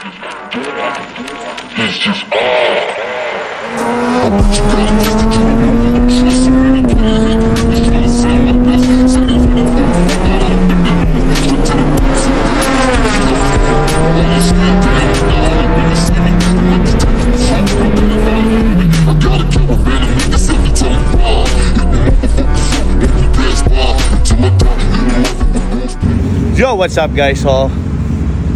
Yo, what's up guys? So,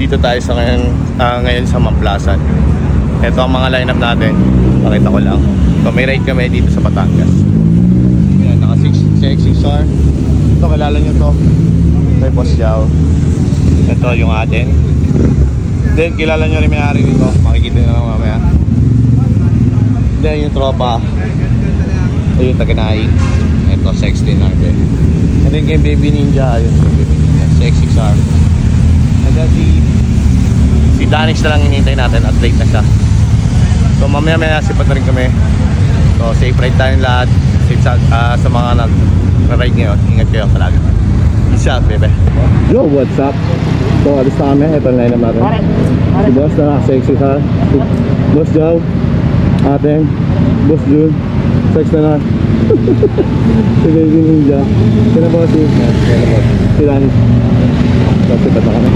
dito tayo sa ngayon sa Mamplasan. Ito ang mga lineup natin. Pakita ko lang. So, may ride kami dito sa Batangas. Yan, naka 6R. Ito, kilala nyo to. May Boss Yao. Ito yung atin. Then, kilala nyo rin may-ari dito. Makikita nyo lang mamaya. Then, yung tropa. Ito yung Taganay. Ito, 16 natin. And then, kay Baby Ninja. Ayun, X6R. And then si Danix na lang hinihintay natin at late na siya. So mamaya sipat na rin kami. So safe ride tayong lahat. Safe sa mga nag-ride ngayon. Ingat kayo palagi. Peace out, baby. Yo, what's up? So alis na kami. Ito na lineup natin. Si Boss na sa X6R. Si Boss Joe. Ating Boss June. Sex na na. Si Baby Ninja. Sino ba si? Si Danix. So sipat na kami.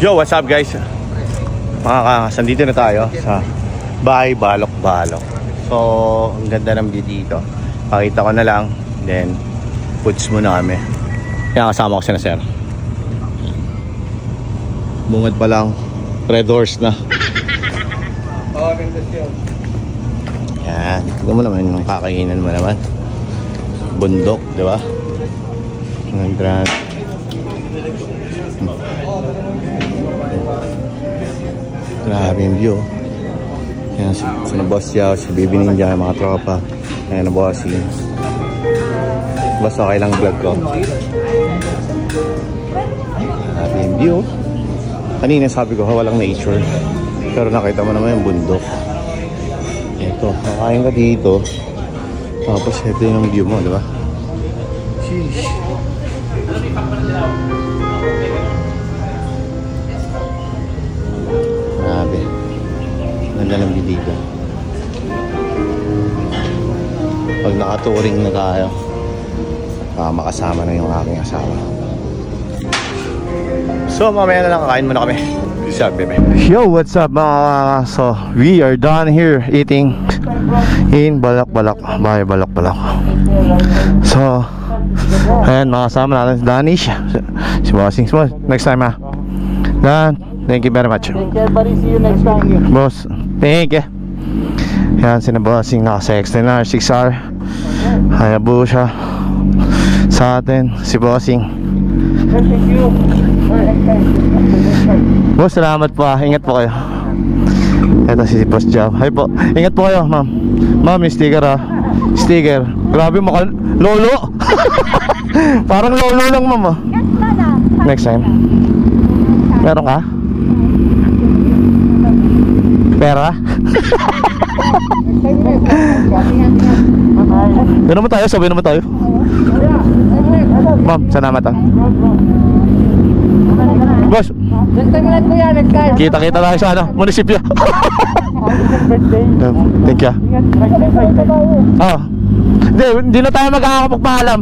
Yo, what's up guys? Mga kangas, nandito na tayo sa Bahay Balok-Balok. So, ang ganda ng view dito. Pakita ko na lang, then puts muna kami. Kaya kasama ko si na sir. Bungad pa lang, red horse na. Ganda siya. Yan, tignan mo naman yung kakainan mo naman. Bundok, di ba? Ang grand. Grabe yung view. Yan, si Boss Yao, si Baby Ninja, mga tropa. Ayan na bossing. Basta okay lang vlog ko. Grabe yung view. Kanina sabi ko, walang nature. Pero nakita mo naman yung bundok. Ito, kakain ka dito. Tapos ito yung view mo, di ba? Sheesh. Grabe. Ganda lang dito. Pag nakatouring na tayo, makasama na yung aking asawa. So mamaya na lang, kakain muna kami. What's up, baby? Yo, what's up mga? So we are done here eating in Balok-Balok, Bahay Balok-Balok. So ayan, makasama natin si Danish, si Bossing. Next time ha. Dan, thank you very much. Take care buddy, see you next time. Boss, thank you. Yan, si Bossing naka 16R, 6R Hayabusa sa atin, si Bossing. Thank you. Boss, salamat po ha. Ingat po kayo. Ito si Boss Jow. Hi po. Ingat po kayo, ma'am. Ma'am, yung sticker ha. Sticker. Grabe, mukha lolo. Parang lolo lang, ma'am ha. Next time. Meron ka? Pera? Doon naman tayo, sabay naman tayo. Ma'am, salamat ha. Boss, kita-kita tayo sa ano, munisipyo. Thank you. Oh. Hindi na tayo magkakapagpaalam.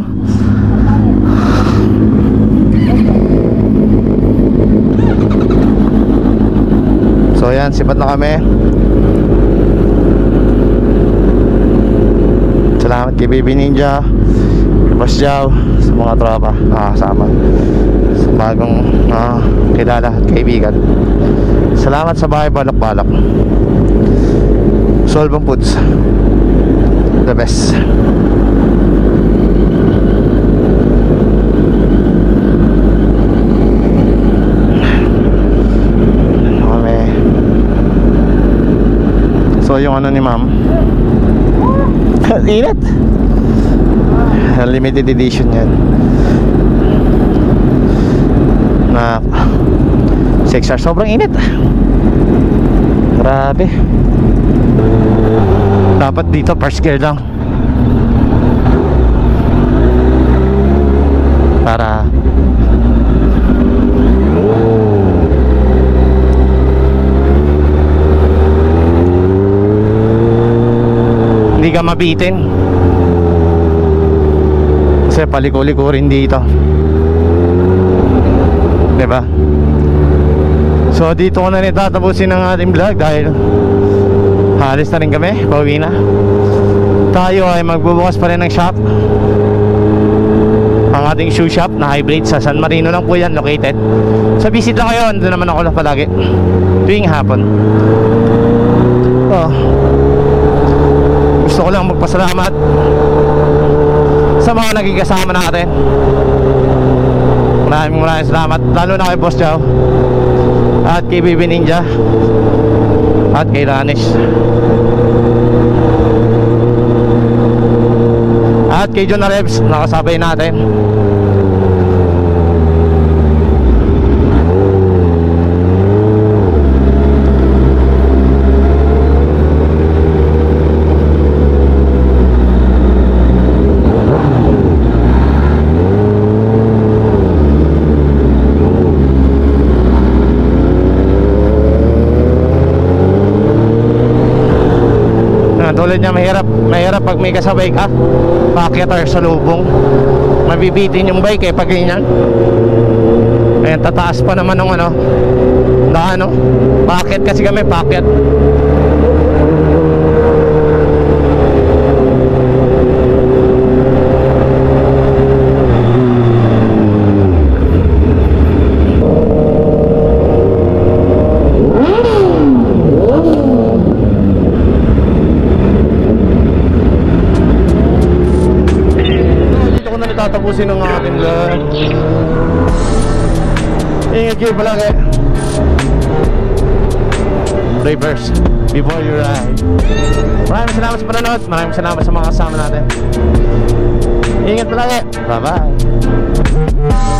So yan, sipat na kami. Salamat kay Baby Ninja, Boss Jow, sa mga tropa nakakasama, sa bagong kilala at kaibigan. Salamat sa Bahay Balok-Balok. Solvang Foods, the best. So yung ano ni ma'am, init. Limited edition yan na 6R. Sobrang init. Grabe. Dapat dito first gear lang para hindi ka mabitin. Kasi paliko-liko rin dito, diba? So dito ko na rin tatapusin ang ating vlog dahil halis na rin kami, pauwi na. Tayo ay magbubukas pa rin ng shop, ang ating shoe shop na hybrid sa San Marino lang po yan located. So visit lang kayo, doon naman ako lang palagi tuwing hapon. Gusto ko lang magpasalamat sa mga naging kasama natin. Maraming salamat, lalo na kay Boss Jow at kay Baby Ninja at kay Danish at kay John Arebs, nakasabay natin. Tulad niya, mahirap pag may kasabay ka paakyat or sa lubong, mabibitin yung bike pag ganyan. May tataas pa naman ng ano, na ano, paakyat kasi kami, paakyat. Tatapusin ng ating vlog. Ingat kayo palagi. Pray first before you ride. Maraming salamat sa panonood. Maraming salamat sa mga kasama natin. Ingat palagi. Bye bye.